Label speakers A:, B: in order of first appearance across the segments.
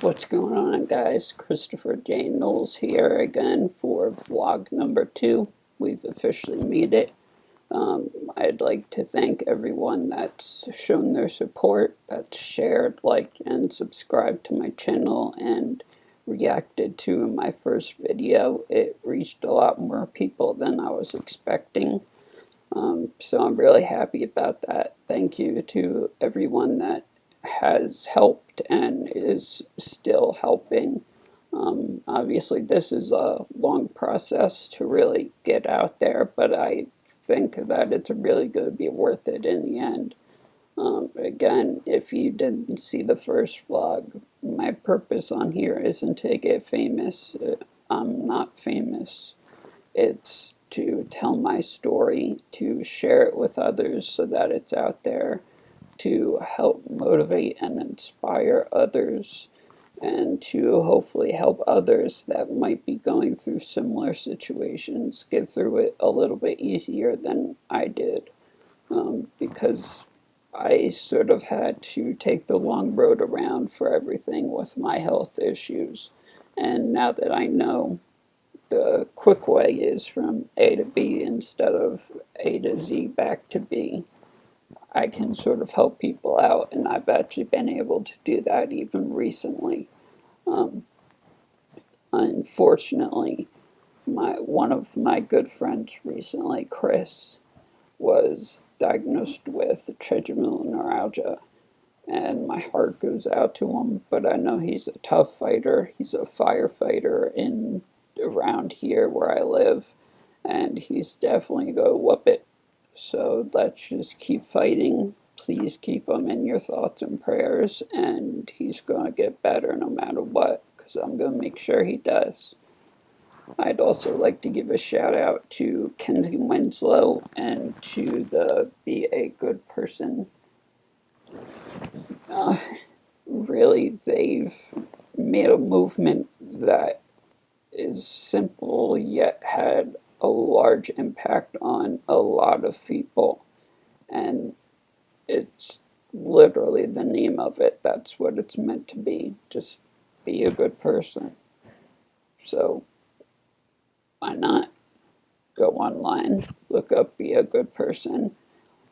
A: What's going on, guys? Christopher J. Knowles here again for vlog number 2. We've officially made it. I'd like to thank everyone that's shown their support, that's shared, liked, and subscribed to my channel and reacted to my first video. It reached a lot more people than I was expecting. So I'm really happy about that. Thank you to everyone that has helped and is still helping. Obviously, this is a long process to really get out there, but I think that it's really going to be worth it in the end. Again, if you didn't see the first vlog, my purpose on here isn't to get famous. I'm not famous. It's to tell my story, to share it with others so that it's out there, to help motivate and inspire others, and to hopefully help others that might be going through similar situations get through it a little bit easier than I did. Because I sort of had to take the long road around for everything with my health issues. And now that I know the quick way is from A to B instead of A to Z back to B, I can sort of help people out, and I've actually been able to do that even recently. Um, Unfortunately, one of my good friends recently, Chris, was diagnosed with trigeminal neuralgia, and my heart goes out to him. But I know he's a tough fighter. He's a firefighter in around here where I live, and he's definitely gonna whoop it. So let's just keep fighting. Please keep him in your thoughts and prayers, and he's gonna get better no matter what, because I'm gonna make sure he does. I'd also like to give a shout out to Kenzie Winslow and to the Be a Good Person. Uh, really, they've made a movement that is simple yet had a large impact on a lot of people. And it's literally the name of it. That's what it's meant to be. Just be a good person. So why not go online, look up Be a Good Person,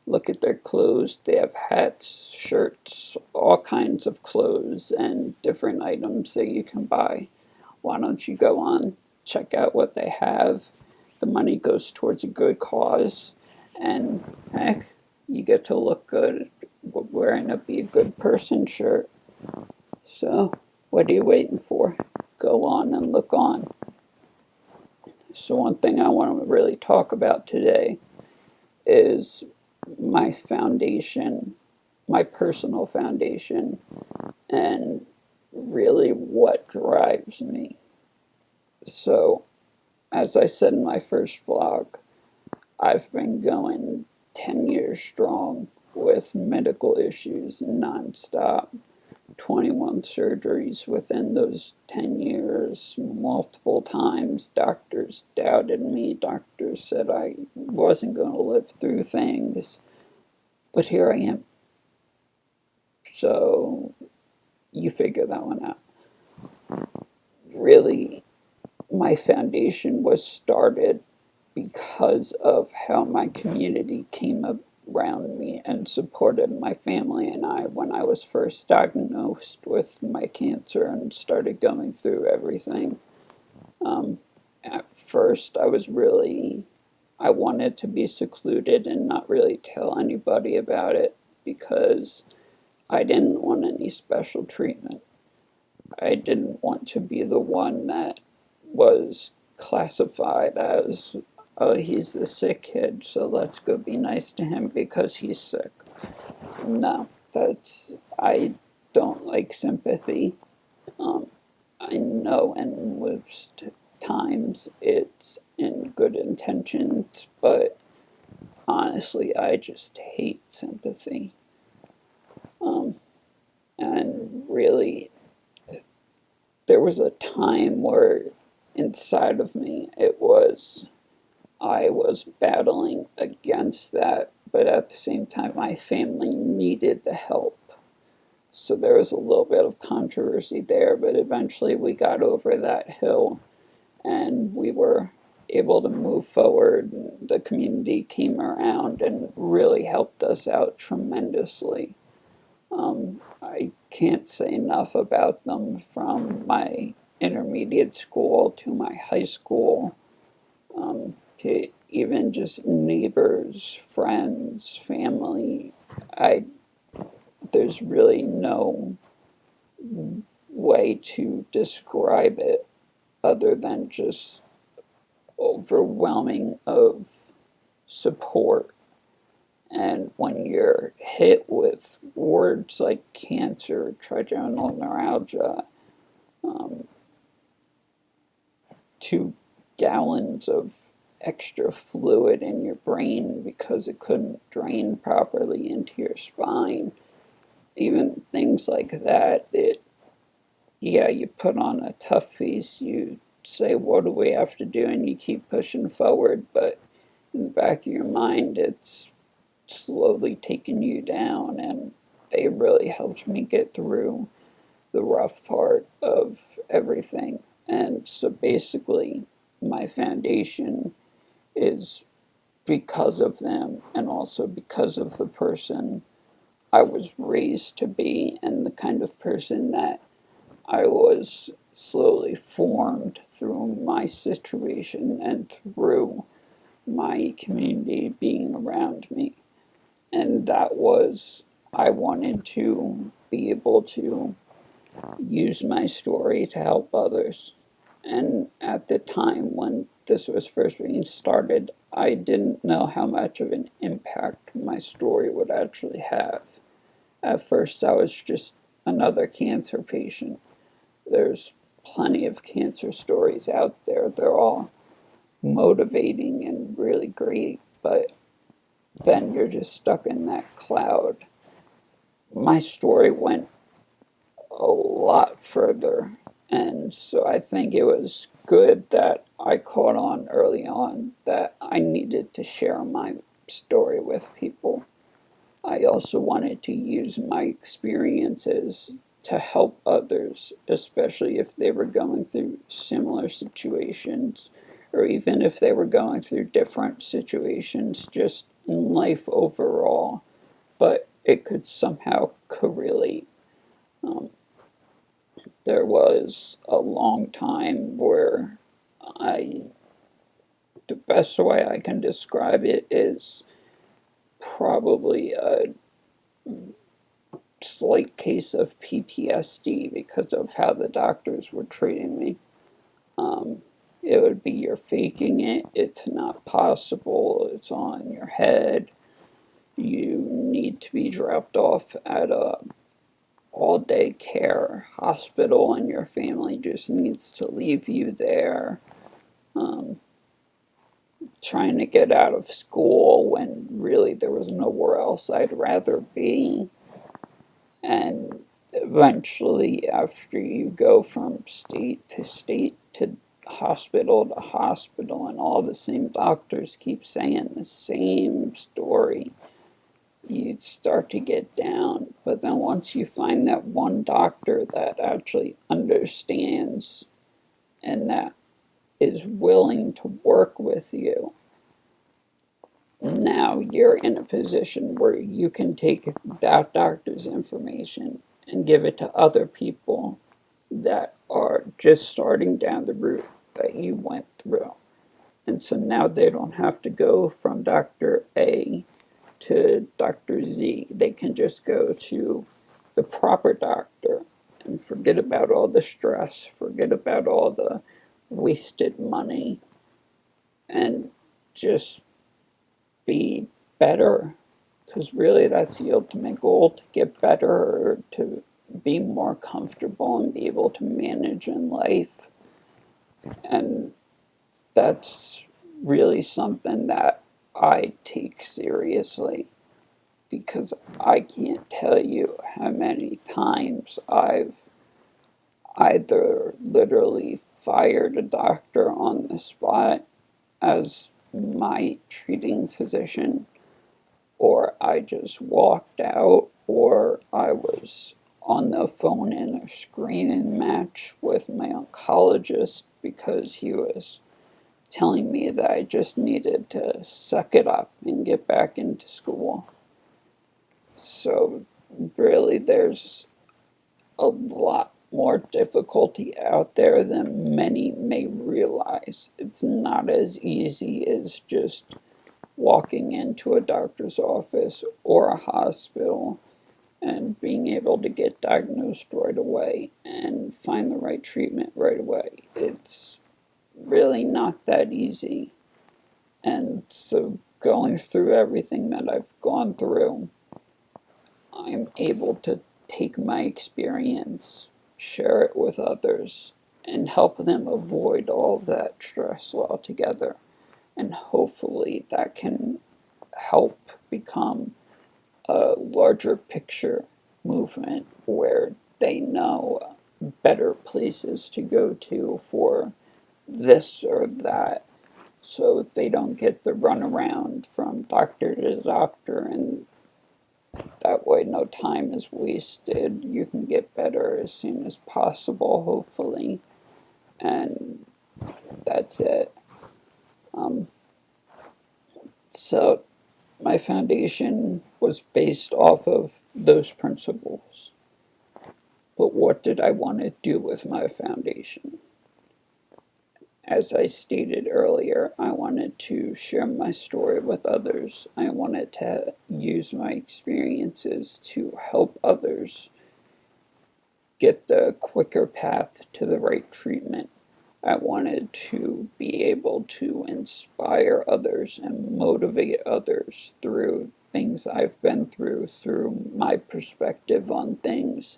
A: look at their clothes. They have hats, shirts, all kinds of clothes and different items that you can buy. Why don't you go on, check out what they have? The money goes towards a good cause, and heck, you get to look good wearing a Be a Good Person shirt. So, what are you waiting for? Go on and look on. So, one thing I want to really talk about today is my foundation, my personal foundation, and really what drives me. So, as I said in my first vlog, I've been going 10 years strong with medical issues nonstop. 21 surgeries within those 10 years, multiple times. Doctors doubted me. Doctors said I wasn't going to live through things. But here I am. So you figure that one out. Really, my foundation was started because of how my community came around me and supported my family and I when I was first diagnosed with my cancer and started going through everything. At first, I wanted to be secluded and not really tell anybody about it because I didn't want any special treatment. I didn't want to be the one that was classified as, oh, he's the sick kid, so let's go be nice to him because he's sick. No, I don't like sympathy. I know in most times it's in good intentions, but honestly, I just hate sympathy. And really, there was a time where inside of me I was battling against that, but at the same time, my family needed the help. So there was a little bit of controversy there, but eventually we got over that hill and we were able to move forward. The community came around and really helped us out tremendously. I can't say enough about them, from my intermediate school to my high school, to even just neighbors, friends, family. I There's really no way to describe it other than just overwhelming of support. And when you're hit with words like cancer, trigeminal neuralgia, 2 gallons of extra fluid in your brain because it couldn't drain properly into your spine, even things like that, yeah, you put on a tough face, you say, what do we have to do? And you keep pushing forward, but in the back of your mind, it's slowly taking you down. And they really helped me get through the rough part of everything. And so basically, my foundation is because of them, and also because of the person I was raised to be and the kind of person that I was slowly formed through my situation and through my community being around me. And that was, I wanted to be able to use my story to help others. And at the time when this was first being started, I didn't know how much of an impact my story would actually have. At first, I was just another cancer patient. There's plenty of cancer stories out there. They're all motivating and really great, but then you're just stuck in that cloud. My story went a lot further, and so I think it was good that I caught on early on that I needed to share my story with people. I also wanted to use my experiences to help others, especially if they were going through similar situations, or even if they were going through different situations just in life overall, but it could somehow correlate. Um, there was a long time where I, the best way I can describe it is probably a slight case of PTSD because of how the doctors were treating me. Um, it would be, you're faking it, it's not possible, it's on your head, you need to be dropped off at a all-day care hospital and your family just needs to leave you there. Um, Trying to get out of school when really there was nowhere else I'd rather be. And eventually, after you go from state to state to hospital, and all the same doctors keep saying the same story, you'd start to get down. But then once you find that one doctor that actually understands and that is willing to work with you, now you're in a position where you can take that doctor's information and give it to other people that are just starting down the route that you went through. And so now they don't have to go from Dr. A to Dr. Z. They can just go to the proper doctor and forget about all the stress, forget about all the wasted money, and just be better, because really that's the ultimate goal, to get better, or to be more comfortable and be able to manage in life. And that's really something that I take seriously, because I can't tell you how many times I've either literally fired a doctor on the spot as my treating physician, or I just walked out, or I was phone in a screening match with my oncologist because he was telling me that I just needed to suck it up and get back into school. So really there's a lot more difficulty out there than many may realize. It's not as easy as just walking into a doctor's office or a hospital and being able to get diagnosed right away and find the right treatment right away. It's really not that easy. And so going through everything that I've gone through, I'm able to take my experience, share it with others, and help them avoid all of that stress altogether. And hopefully that can help become a larger picture movement where they know better places to go to for this or that, so they don't get the runaround from doctor to doctor, and that way no time is wasted. You can get better as soon as possible, hopefully, and that's it. Um, so my foundation was based off of those principles. But what did I want to do with my foundation? As I stated earlier, I wanted to share my story with others. I wanted to use my experiences to help others get the quicker path to the right treatment. I wanted to be able to inspire others and motivate others through things I've been through my perspective on things,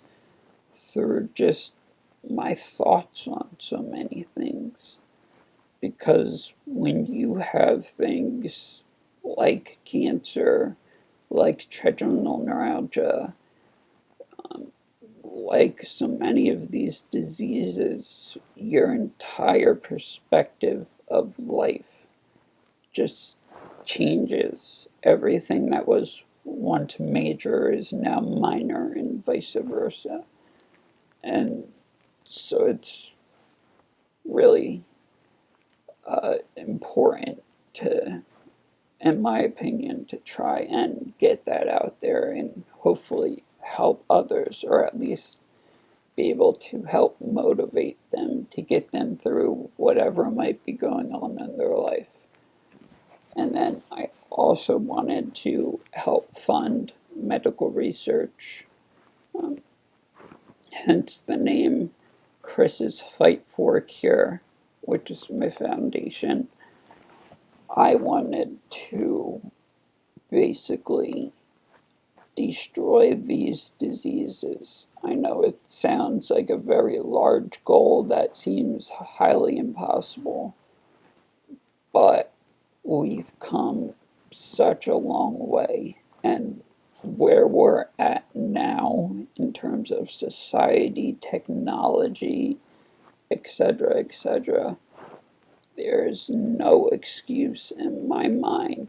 A: through just my thoughts on so many things. Because when you have things like cancer, like trigeminal neuralgia, like so many of these diseases, your entire perspective of life just changes. Everything that was once major is now minor, and vice versa. And so it's really important to, in my opinion, to try and get that out there and hopefully help others, or at least be able to help motivate them to get them through whatever might be going on in their life. And then I also wanted to help fund medical research, um, hence the name Chris's Fight for a Cure, which is my foundation. I wanted to basically destroy these diseases. I know it sounds like a very large goal that seems highly impossible, but we've come such a long way, and where we're at now in terms of society, technology, etc., etc., there's no excuse in my mind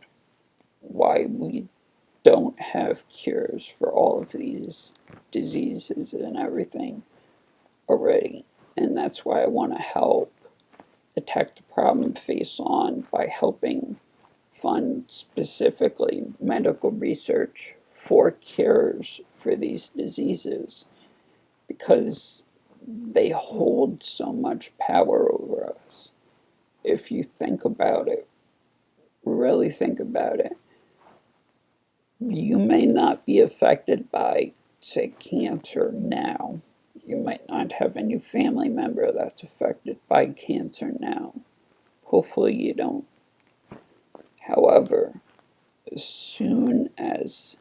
A: why we don't have cures for all of these diseases and everything already. And that's why I want to help attack the problem face on by helping fund specifically medical research for cures for these diseases, because they hold so much power over us. If you think about it, really think about it, you may not be affected by, say, cancer now. You might not have any family member that's affected by cancer now. Hopefully you don't. However, as soon as,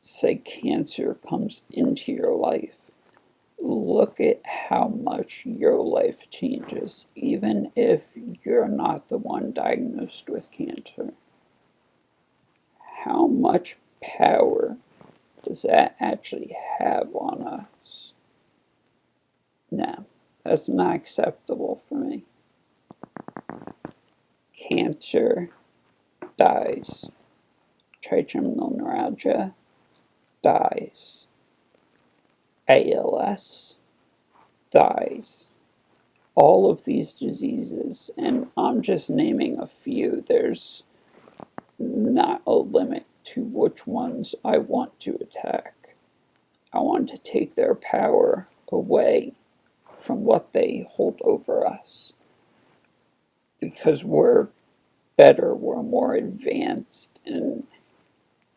A: say, cancer comes into your life, look at how much your life changes, even if you're not the one diagnosed with cancer. How much power does that actually have on us? No, that's not acceptable for me. Cancer dies. Trigeminal neuralgia dies. ALS dies. All of these diseases, and I'm just naming a few, there's not a limit to which ones I want to attack. I want to take their power away from what they hold over us because we're better, we're more advanced, and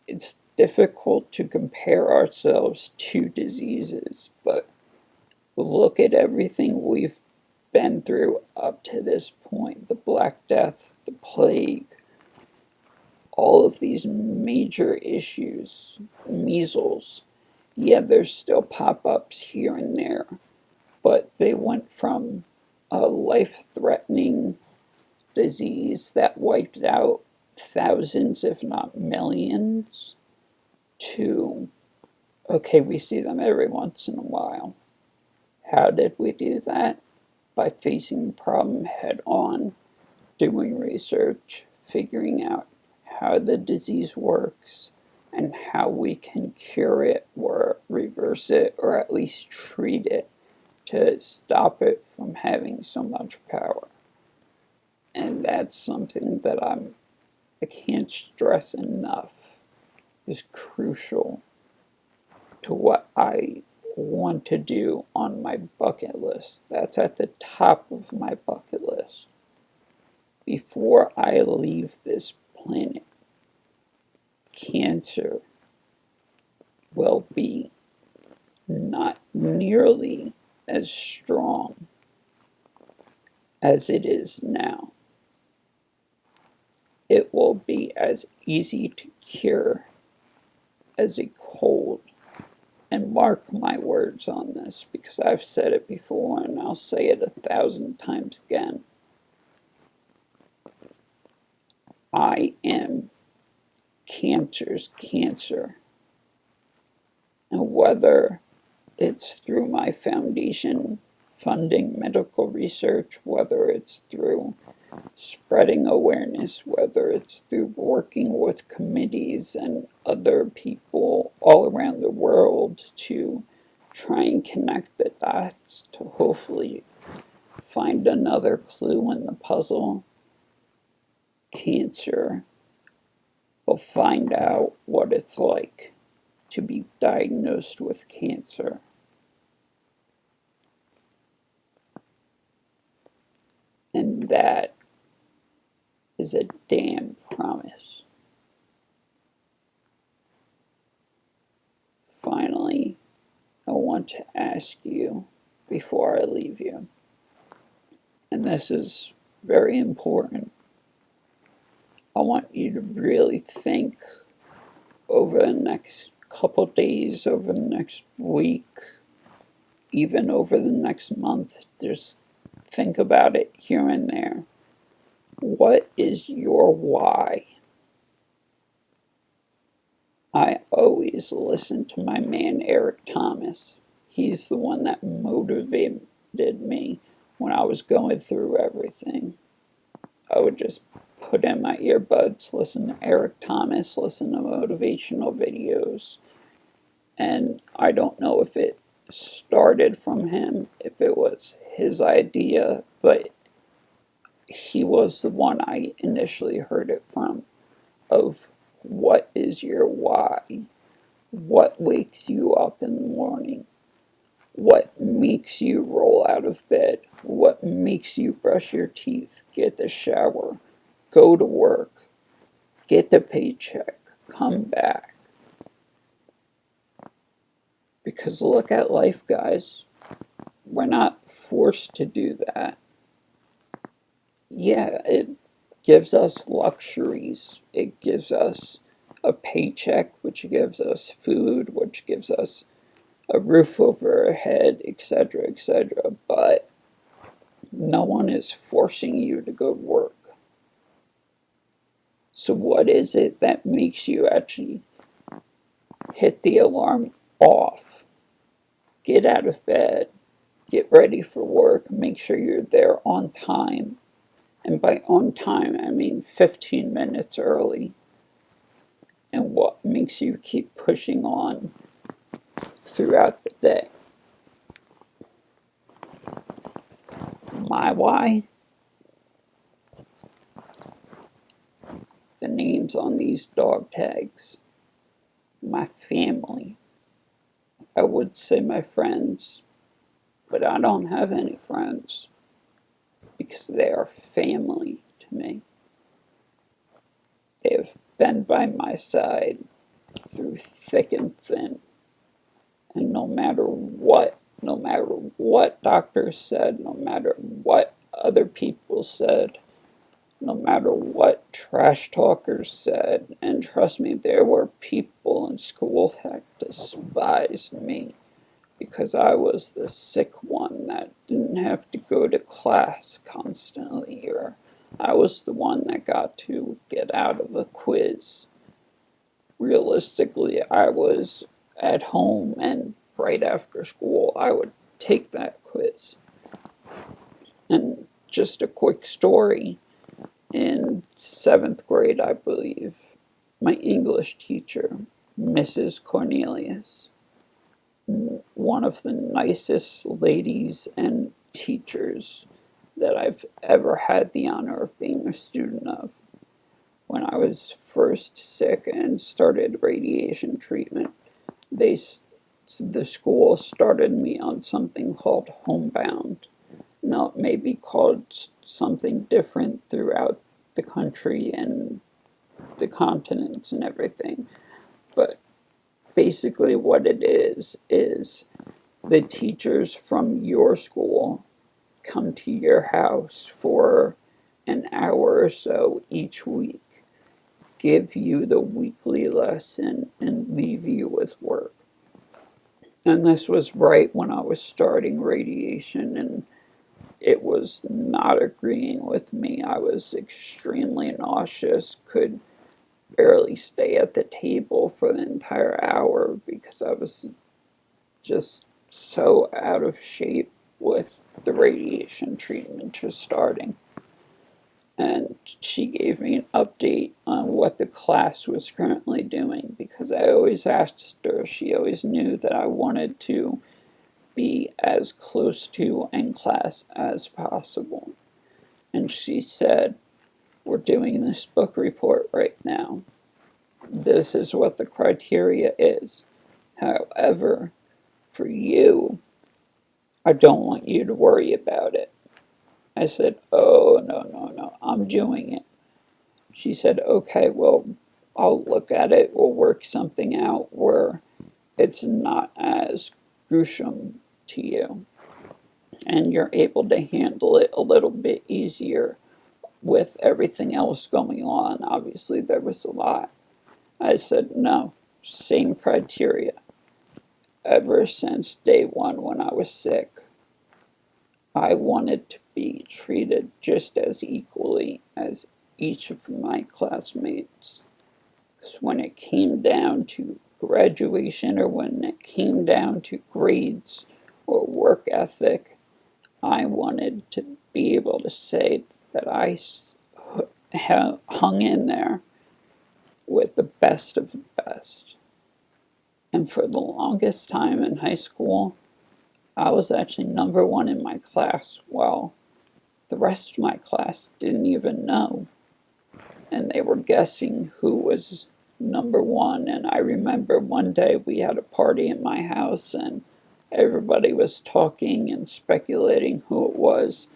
A: it's difficult to compare ourselves to diseases, but look at everything we've been through up to this point: the Black Death, the plague, all of these major issues, measles. Yeah, there's still pop ups here and there, but they went from a life threatening disease that wiped out thousands, if not millions, to okay, we see them every once in a while. How did we do that? By facing the problem head on, doing research, figuring out how the disease works, and how we can cure it or reverse it or at least treat it to stop it from having so much power. And that's something that I can't stress enough is crucial to what I want to do on my bucket list. That's at the top of my bucket list. Before I leave this planet, cancer will be not nearly as strong as it is now. It will be as easy to cure as a cold. And mark my words on this because I've said it before and I'll say it 1,000 times again. I am cancer's cancer. And whether it's through my foundation funding medical research, whether it's through spreading awareness, whether it's through working with committees and other people all around the world to try and connect the dots to hopefully find another clue in the puzzle, cancer will find out what it's like to be diagnosed with cancer. And that is a damn promise. Finally, I want to ask you before I leave you, and this is very important. I want you to really think over the next couple days, over the next week, even over the next month. Just think about it here and there. What is your why? I always listen to my man Eric Thomas. He's the one that motivated me when I was going through everything. I would just put in my earbuds, listen to Eric Thomas, listen to motivational videos. And I don't know if it started from him, if it was his idea, but he was the one I initially heard it from, of what is your why? What wakes you up in the morning? What makes you roll out of bed? What makes you brush your teeth, get the shower, go to work, get the paycheck, come back? Because look at life, guys. We're not forced to do that. Yeah, it gives us luxuries. It gives us a paycheck, which gives us food, which gives us a roof over our head, etc., etc. But no one is forcing you to go to work. So what is it that makes you actually hit the alarm off? Get out of bed, get ready for work, make sure you're there on time. And by on time, I mean 15 minutes early. And what makes you keep pushing on throughout the day? My why? The names on these dog tags. My family. I would say my friends, but I don't have any friends because they are family to me. They have been by my side through thick and thin. And no matter what doctors said, no matter what other people said, no matter what trash talkers said, and trust me, there were people in school that despised me because I was the sick one that didn't have to go to class constantly, or I was the one that got to get out of a quiz. Realistically, I was at home, and right after school, I would take that quiz. And just a quick story, in seventh grade, I believe, my English teacher, Mrs. Cornelius, one of the nicest ladies and teachers that I've ever had the honor of being a student of. When I was first sick and started radiation treatment, they the school started me on something called Homebound. Now, it may be called something different throughout the country and the continents and everything, but basically what it is the teachers from your school come to your house for an hour or so each week, give you the weekly lesson, and leave you with work. And this was right when I was starting radiation, and it was not agreeing with me. I was extremely nauseous, could barely stay at the table for the entire hour because I was just so out of shape with the radiation treatment just starting. And she gave me an update on what the class was currently doing because I always asked her. She always knew that I wanted to be as close to in class as possible. And she said, "We're doing this book report right now. This is what the criteria is. However, for you, I don't want you to worry about it." I said, "Oh, no, no, no, I'm doing it." She said, "Okay, well, I'll look at it. We'll work something out where it's not as gruesome to you and you're able to handle it a little bit easier with everything else going on." Obviously, there was a lot. I said, "No, same criteria. Ever since day one when I was sick, I wanted to be treated just as equally as each of my classmates. Because when it came down to graduation or when it came down to grades or work ethic, I wanted to be able to say that I hung in there with the best of the best." And for the longest time in high school, I was actually number one in my class. Well, the rest of my class didn't even know. And they were guessing who was number one. And I remember one day we had a party in my house and everybody was talking and speculating who it was.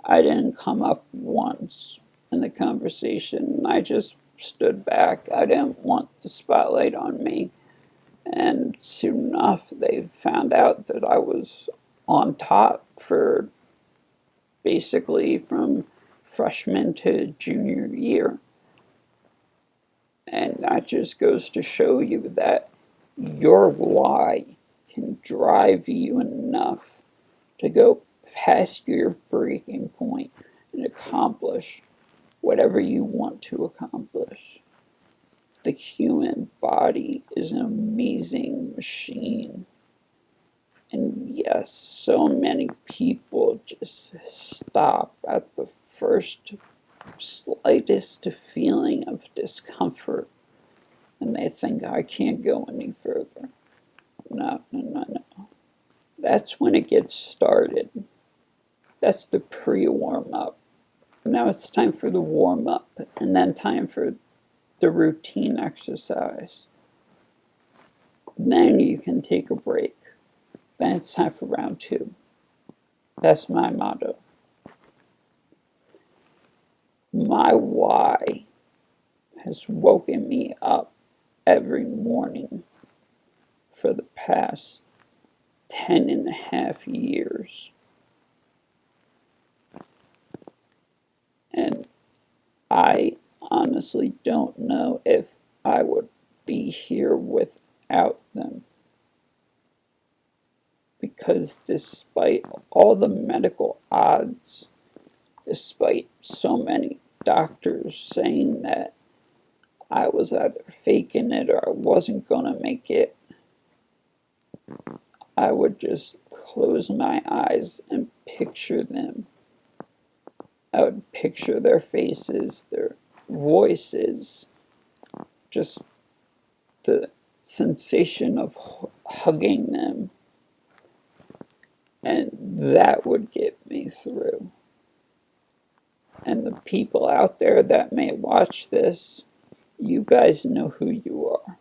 A: I didn't come up once in the conversation. I just stood back. I didn't want the spotlight on me. And soon enough, they found out that I was on top for basically from freshman to junior year. And that just goes to show you that your why can drive you enough to go past your breaking point and accomplish whatever you want to accomplish. The human body is an amazing machine. And yes, so many people just stop at the first slightest feeling of discomfort and they think, "I can't go any further." No, no, no, no. That's when it gets started. That's the pre-warm-up. Now it's time for the warm-up, and then time for the routine exercise. Then you can take a break. Then it's time for round 2. That's my motto. My why has woken me up every morning for the past 10.5 years. And I honestly don't know if I would be here without them. Because despite all the medical odds, despite so many doctors saying that I was either faking it or I wasn't going to make it, I would just close my eyes and picture them. I would picture their faces, their voices, just the sensation of hugging them. And that would get me through. And the people out there that may watch this, you guys know who you are.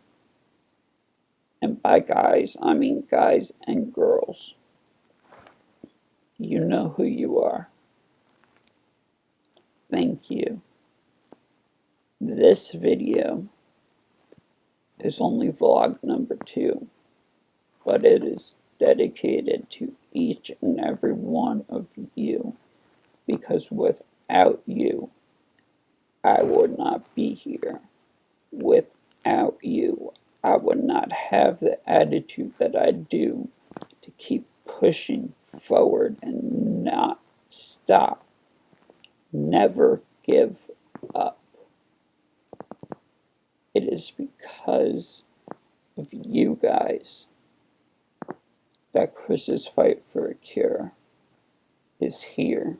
A: And by guys, I mean guys and girls. You know who you are. Thank you. This video is only vlog number 2, but it is dedicated to each and every one of you, because without you, I would not be here. Without you, I would not have the attitude that I do to keep pushing forward and not stop. Never give up. It is because of you guys that Chris's Fight for a Cure is here.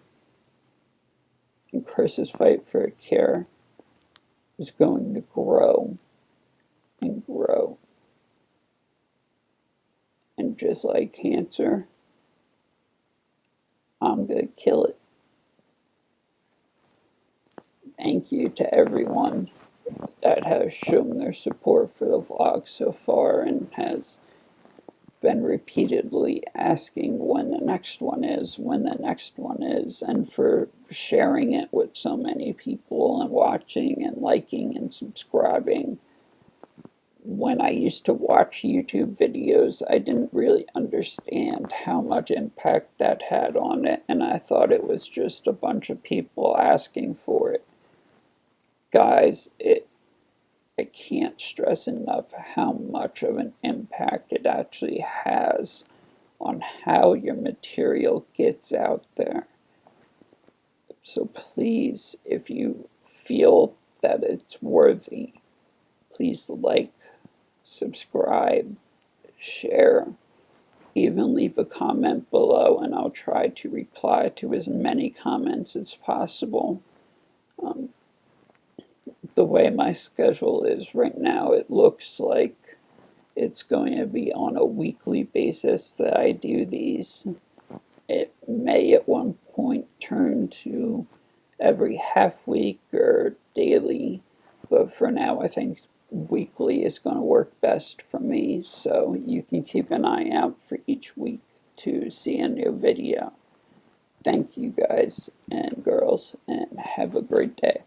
A: And Chris's Fight for a Cure is going to grow and grow. And just like cancer, I'm going to kill it. Thank you to everyone that has shown their support for the vlog so far and has been repeatedly asking when the next one is, and for sharing it with so many people and watching and liking and subscribing. When I used to watch YouTube videos, I didn't really understand how much impact that had on it, and I thought it was just a bunch of people asking for it. Guys, I can't stress enough how much of an impact it actually has on how your material gets out there. So please, if you feel that it's worthy, please like, subscribe, share, even leave a comment below, and I'll try to reply to as many comments as possible. The way my schedule is right now, it looks like it's going to be on a weekly basis that I do these. It may at one point turn to every half week or daily, but for now I think weekly is going to work best for me, so you can keep an eye out for each week to see a new video. Thank you guys and girls, and have a great day.